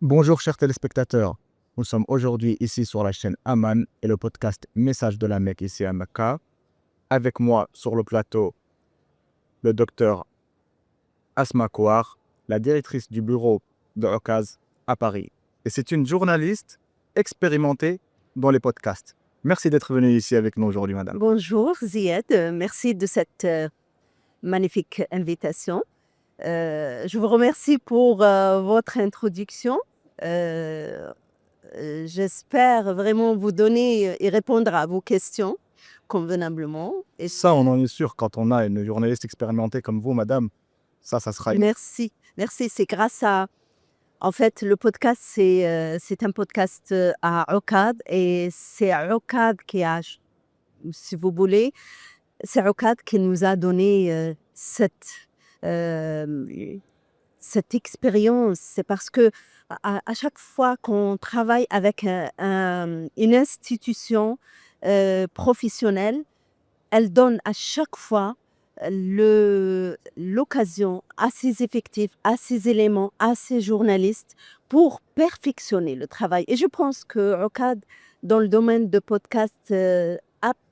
Bonjour chers téléspectateurs, nous sommes aujourd'hui ici sur la chaîne Aman et le podcast Message de la Mecque ici à Mecca. Avec moi sur le plateau, le docteur Asma Kouar, la directrice du bureau de Okaz à Paris. Et c'est une journaliste expérimentée dans les podcasts. Merci d'être venue ici avec nous aujourd'hui, madame. Bonjour Ziad, merci de cette magnifique invitation. Je vous remercie pour votre introduction. J'espère vraiment vous donner et répondre à vos questions convenablement. Et Ça, on en est sûr, quand on a une journaliste expérimentée comme vous, madame, ça sera... merci, c'est grâce à... En fait, le podcast, c'est un podcast à Okad et c'est Okad qui a, si vous voulez, c'est Okad qui nous a donné cette expérience. C'est parce que à chaque fois qu'on travaille avec une institution professionnelle, elle donne à chaque fois l'occasion à ses effectifs, à ses éléments, à ses journalistes pour perfectionner le travail. Et je pense que Okad, dans le domaine de podcast,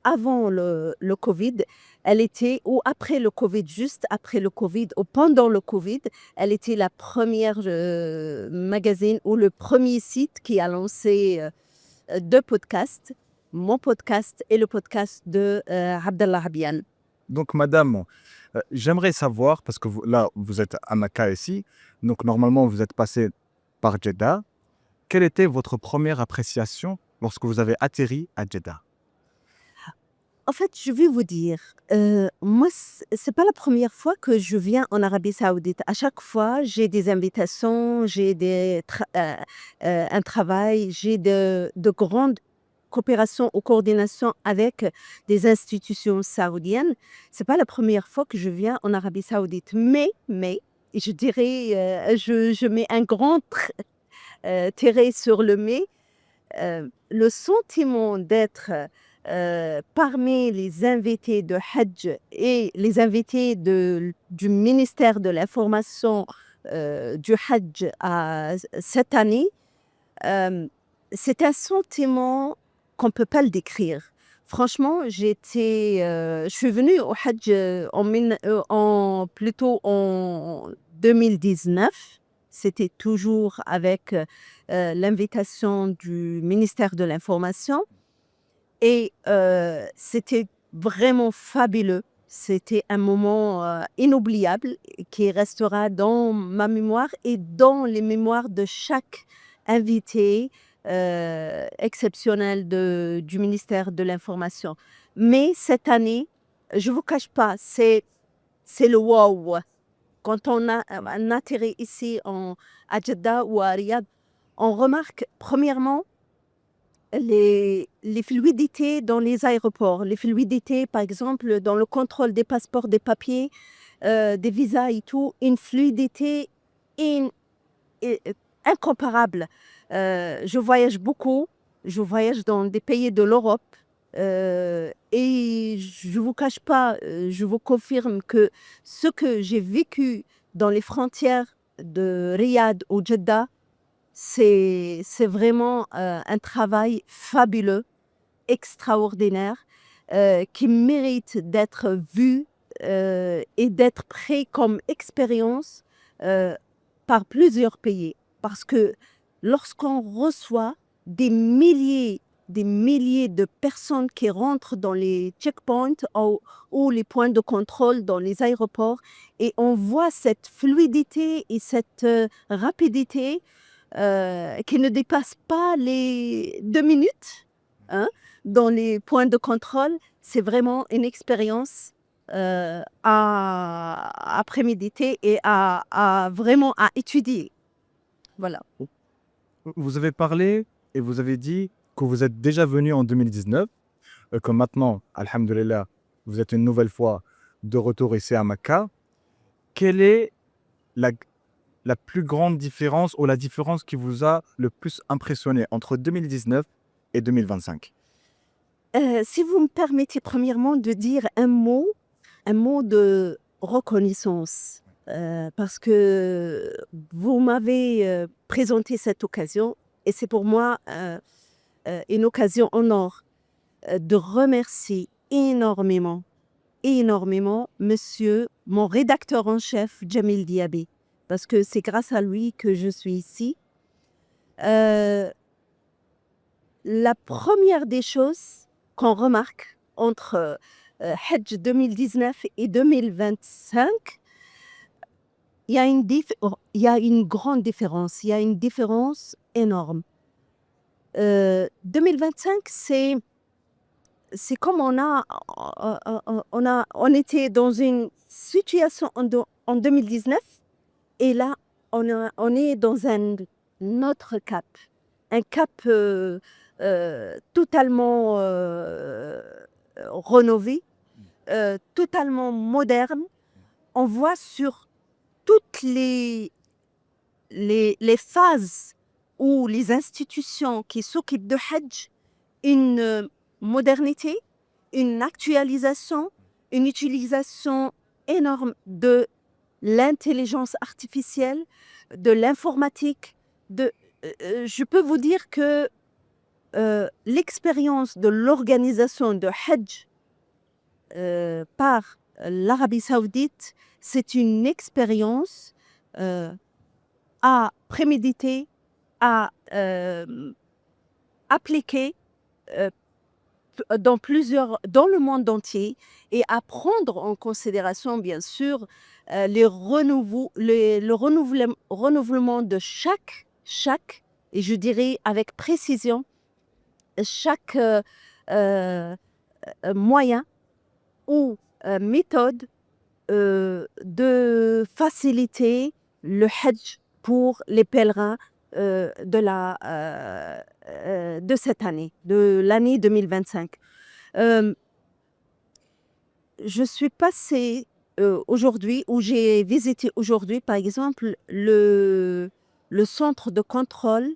avant le Covid, elle était, ou après le Covid, juste après le Covid, ou pendant le Covid, elle était la première magazine ou le premier site qui a lancé deux podcasts, mon podcast et le podcast de Abdallah Habian. Donc, madame, j'aimerais savoir, parce que là, vous êtes à Mecca ici, donc normalement, vous êtes passé par Jeddah. Quelle était votre première appréciation lorsque vous avez atterri à Jeddah? En fait, je vais vous dire, moi, c'est pas la première fois que je viens en Arabie Saoudite. À chaque fois, j'ai des invitations, j'ai un travail, j'ai de grandes coopérations ou coordinations avec des institutions saoudiennes. C'est pas la première fois que je viens en Arabie Saoudite. Mais, je dirais, je mets un grand tiret sur le mais. Le sentiment d'être parmi les invités de Hajj et les invités du ministère de l'Information du Hajj cette année, c'est un sentiment qu'on ne peut pas le décrire. Franchement, je suis venue au Hajj plutôt en 2019. C'était toujours avec l'invitation du ministère de l'Information. Et c'était vraiment fabuleux. C'était un moment inoubliable qui restera dans ma mémoire et dans les mémoires de chaque invité exceptionnel du ministère de l'Information. Mais cette année, je ne vous cache pas, c'est le wow. Quand on atterrit ici à Jeddah ou à Riyad, on remarque premièrement les fluidités dans les aéroports. Les fluidités, par exemple, dans le contrôle des passeports, des papiers, des visas et tout, une fluidité in- i- incomparable. Je voyage beaucoup, je voyage dans des pays de l'Europe et je ne vous cache pas, je vous confirme que ce que j'ai vécu dans les frontières de Riyad ou Jeddah, c'est vraiment un travail fabuleux, extraordinaire, qui mérite d'être vu et d'être pris comme expérience par plusieurs pays. Parce que lorsqu'on reçoit des milliers de personnes qui rentrent dans les checkpoints ou les points de contrôle dans les aéroports et on voit cette fluidité et cette rapidité qui ne dépasse pas les 2 minutes hein, dans les points de contrôle, c'est vraiment une expérience à préméditer et vraiment à étudier. Voilà. Vous avez parlé et vous avez dit que vous êtes déjà venu en 2019, que maintenant, alhamdoulilah, vous êtes une nouvelle fois de retour ici à Mecca. Quelle est la, la plus grande différence ou la différence qui vous a le plus impressionné entre 2019 et 2025? Si vous me permettez premièrement de dire un mot de reconnaissance. parce que vous m'avez présenté cette occasion et c'est pour moi une occasion en or de remercier énormément, énormément monsieur, mon rédacteur en chef, Jamil Diaby, parce que c'est grâce à lui que je suis ici. La première des choses qu'on remarque entre Hajj 2019 et 2025, il y a une grande différence, il y a une différence énorme. 2025, c'est comme on était dans une situation en 2019 et là, on est dans un autre cap. Un cap totalement rénové, totalement moderne. On voit sur toutes les phases ou les institutions qui s'occupent de Hajj une modernité, une actualisation, une utilisation énorme de l'intelligence artificielle, de l'informatique. Je peux vous dire que l'expérience de l'organisation de Hajj par l'Arabie Saoudite, c'est une expérience à préméditer, à appliquer dans le monde entier et à prendre en considération, bien sûr, le renouvellement de chaque, et je dirais avec précision, chaque moyen ou méthode de faciliter le Hajj pour les pèlerins de cette année, de l'année 2025. Je suis passée aujourd'hui, ou j'ai visité aujourd'hui, par exemple, le centre de contrôle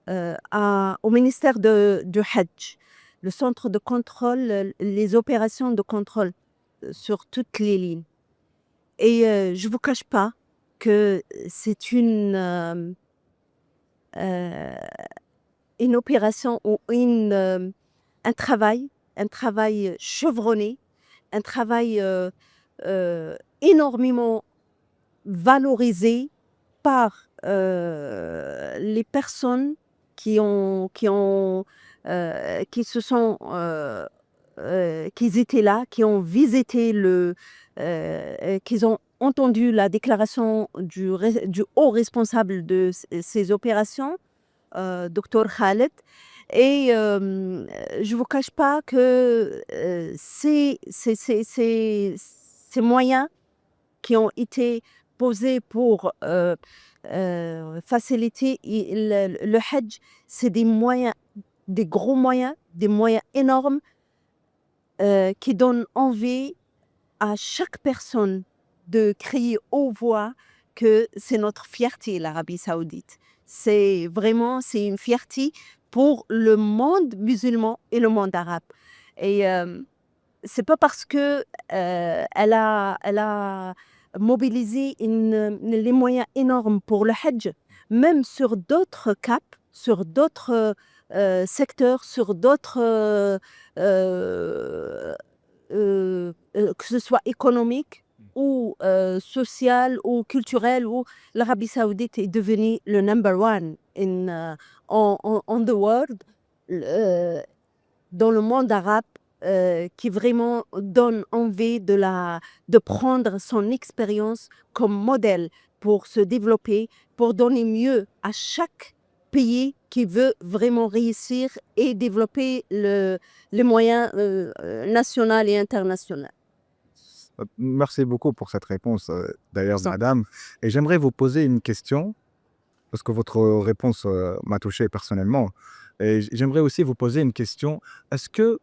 au ministère du Hajj. Le centre de contrôle, les opérations de contrôle sur toutes les lignes. Et je ne vous cache pas que c'est une opération ou un travail chevronné, un travail énormément valorisé par les personnes qui étaient là, qui ont visité qui ont entendu la déclaration du haut responsable de ces opérations, Dr Khaled. Et je ne vous cache pas que ces moyens qui ont été posés pour faciliter le Hajj, c'est des moyens, des gros moyens, des moyens énormes qui donnent envie à chaque personne de crier haut voix que c'est notre fierté, l'Arabie Saoudite. C'est une fierté pour le monde musulman et le monde arabe. Et c'est pas parce que elle a mobilisé les moyens énormes pour le Hajj, même sur d'autres caps, sur d'autres secteurs, sur d'autres que ce soit économique ou social ou culturel, où l'Arabie Saoudite est devenue le number one on the world, dans le monde arabe, qui vraiment donne envie de prendre son expérience comme modèle pour se développer, pour donner mieux à chaque pays qui veut vraiment réussir et développer les moyens nationaux et internationaux. Merci beaucoup pour cette réponse, d'ailleurs, Ça. madame. Et j'aimerais vous poser une question, parce que votre réponse m'a touché personnellement. Et j'aimerais aussi vous poser une question. Est-ce que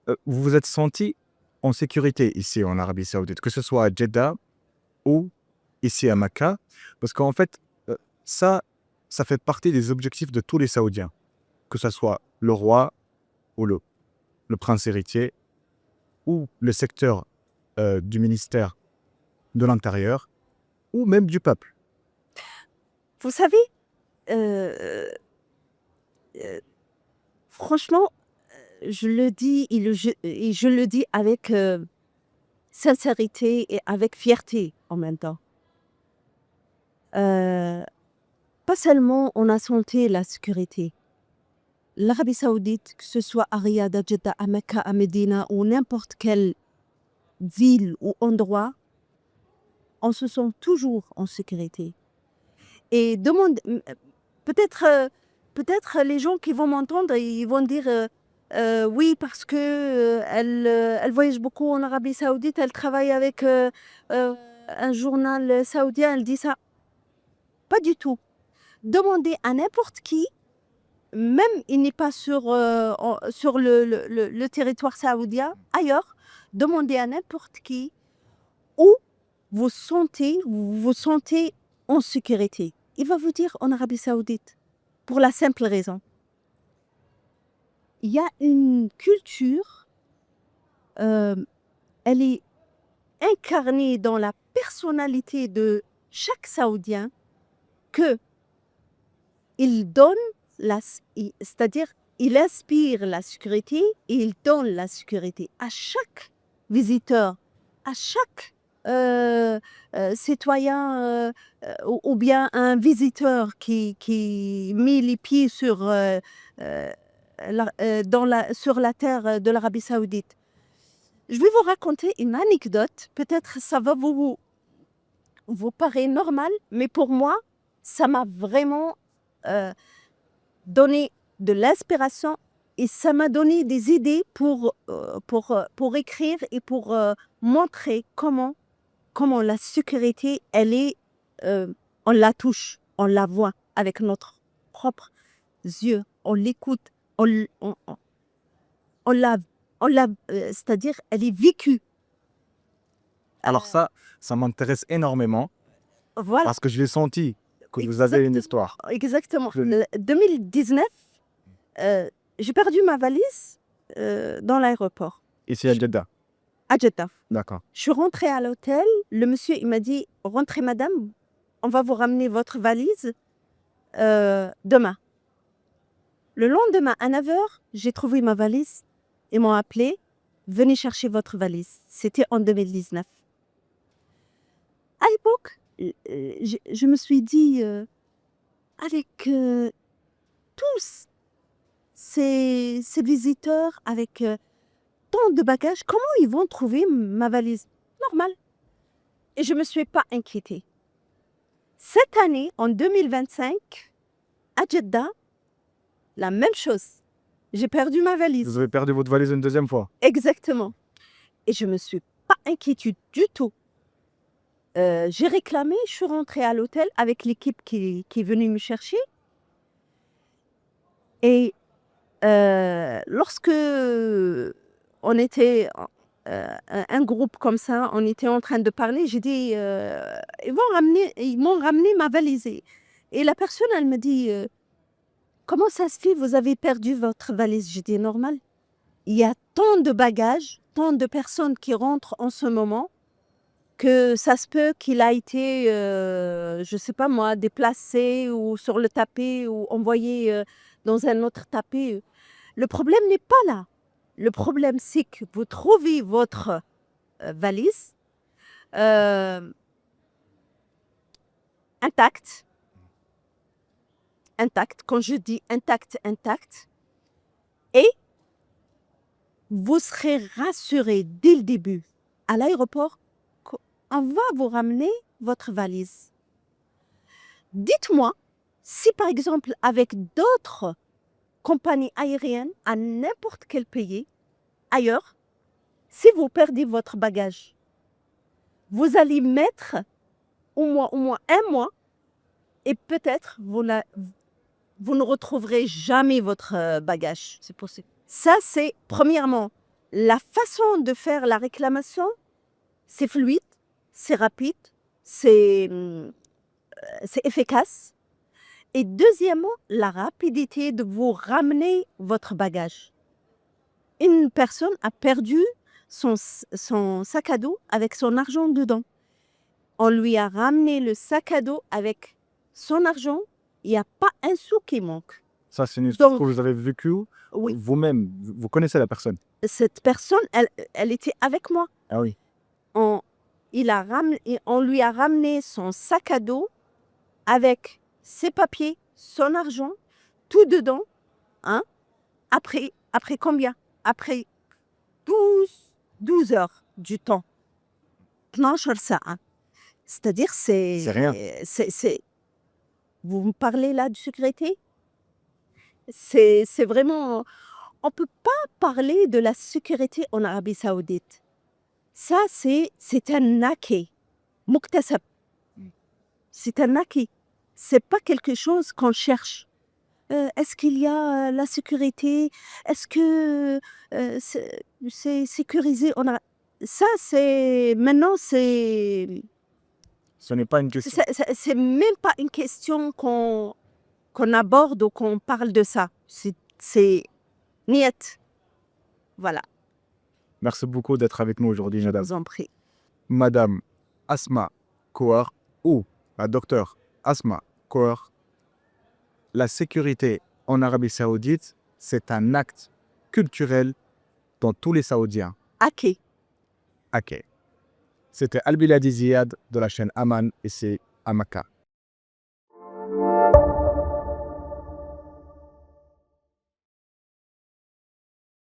vous vous êtes senti en sécurité ici en Arabie Saoudite, que ce soit à Jeddah ou ici à Mecca? Parce qu'en fait, ça fait partie des objectifs de tous les Saoudiens, que ce soit le roi ou le prince héritier ou le secteur du ministère de l'intérieur ou même du peuple. Vous savez, euh, euh, franchement, je le dis et je le dis avec sincérité et avec fierté en même temps. Euh, Pas seulement on a senti la sécurité. L'Arabie Saoudite, que ce soit à Riyad, à Jeddah, à Mecca, à Médina ou n'importe quelle ville ou endroit, on se sent toujours en sécurité. Et peut-être, peut-être les gens qui vont m'entendre, ils vont dire oui, parce que elle voyage beaucoup en Arabie Saoudite, elle travaille avec un journal saoudien, elle dit ça. Pas du tout. Demandez à n'importe qui, même il n'est pas sur le territoire saoudien, ailleurs, demandez à n'importe qui où vous vous sentez en sécurité. Il va vous dire en Arabie Saoudite, pour la simple raison. Il y a une culture, euh, elle est incarnée dans la personnalité de chaque Saoudien que il donne, c'est-à-dire il inspire la sécurité et il donne la sécurité à chaque visiteur, à chaque citoyen ou bien un visiteur qui met les pieds sur la terre de l'Arabie Saoudite. Je vais vous raconter une anecdote. Peut-être ça va vous paraît normal, mais pour moi, ça m'a vraiment donné de l'inspiration et ça m'a donné des idées pour écrire et pour montrer comment la sécurité, elle est, on la touche, on la voit avec notre propre yeux, on l'écoute, on l'a, c'est-à-dire elle est vécue. Alors ça m'intéresse énormément Voilà, parce que je l'ai senti que vous avez une histoire. exactement. Je- 2019, j'ai perdu ma valise dans l'aéroport, Ici à Jeddah. à Jeddah. D'accord. Je suis rentrée à l'hôtel, le monsieur il m'a dit « Rentrez madame, on va vous ramener votre valise demain ». Le lendemain, à 9h, j'ai trouvé ma valise. Ils m'ont appelé « Venez chercher votre valise ». C'était en 2019. À l'époque, je me suis dit, avec tous ces visiteurs, avec tant de bagages, comment ils vont trouver ma valise? Normal. Et je ne me suis pas inquiétée. Cette année, en 2025, à Jeddah, la même chose. J'ai perdu ma valise. Vous avez perdu votre valise une deuxième fois. Exactement. Et je ne me suis pas inquiétée du tout. J'ai réclamé, je suis rentrée à l'hôtel avec l'équipe qui est venue me chercher. Et lorsque on était un groupe comme ça, on était en train de parler, j'ai dit, ils m'ont ramené ma valise. Et la personne, elle me dit, comment ça se fait, vous avez perdu votre valise? J'ai dit, normal. Il y a tant de bagages, tant de personnes qui rentrent en ce moment, que ça se peut qu'il a été, je ne sais pas moi, déplacé ou sur le tapis ou envoyé dans un autre tapis. Le problème n'est pas là. Le problème, c'est que vous trouvez votre valise intacte. Intacte, quand je dis intacte, et vous serez rassuré dès le début à l'aéroport qu'on va vous ramener votre valise. Dites-moi si par exemple avec d'autres compagnies aériennes à n'importe quel pays ailleurs, si vous perdez votre bagage, vous allez mettre au moins un mois et peut-être vous ne retrouverez jamais votre bagage. C'est possible. Ça, c'est premièrement, la façon de faire la réclamation, c'est fluide, c'est rapide, c'est efficace. Et deuxièmement, la rapidité de vous ramener votre bagage. Une personne a perdu son sac à dos avec son argent dedans. On lui a ramené le sac à dos avec son argent. Il n'y a pas un sou qui manque. Ça, c'est une histoire Donc, que vous avez vécue oui, vous-même. Vous connaissez la personne. cette personne, elle était avec moi. Ah oui. On lui a ramené son sac à dos avec ses papiers, son argent, tout dedans. Hein. Après combien? Après 12 heures du temps. 12 ساعة. C'est-à-dire, C'est rien. vous me parlez là de sécurité? C'est vraiment... On ne peut pas parler de la sécurité en Arabie Saoudite. Ça, c'est un acquis. مكتسب. C'est un acquis. C'est pas quelque chose qu'on cherche. Est-ce qu'il y a la sécurité? Est-ce que c'est sécurisé? Ça, maintenant, Ce n'est pas une question. c'est même pas une question qu'on aborde ou qu'on parle de ça. C'est niet. Voilà, Merci beaucoup d'être avec nous aujourd'hui, je madame. vous en prie. Madame Asma Kouar ou la docteure Asma Kouar, la sécurité en Arabie Saoudite, c'est un acte culturel dans tous les Saoudiens. Ok. Ok. C'était Albiladi Ziad de la chaîne Aman et c'est Amaka.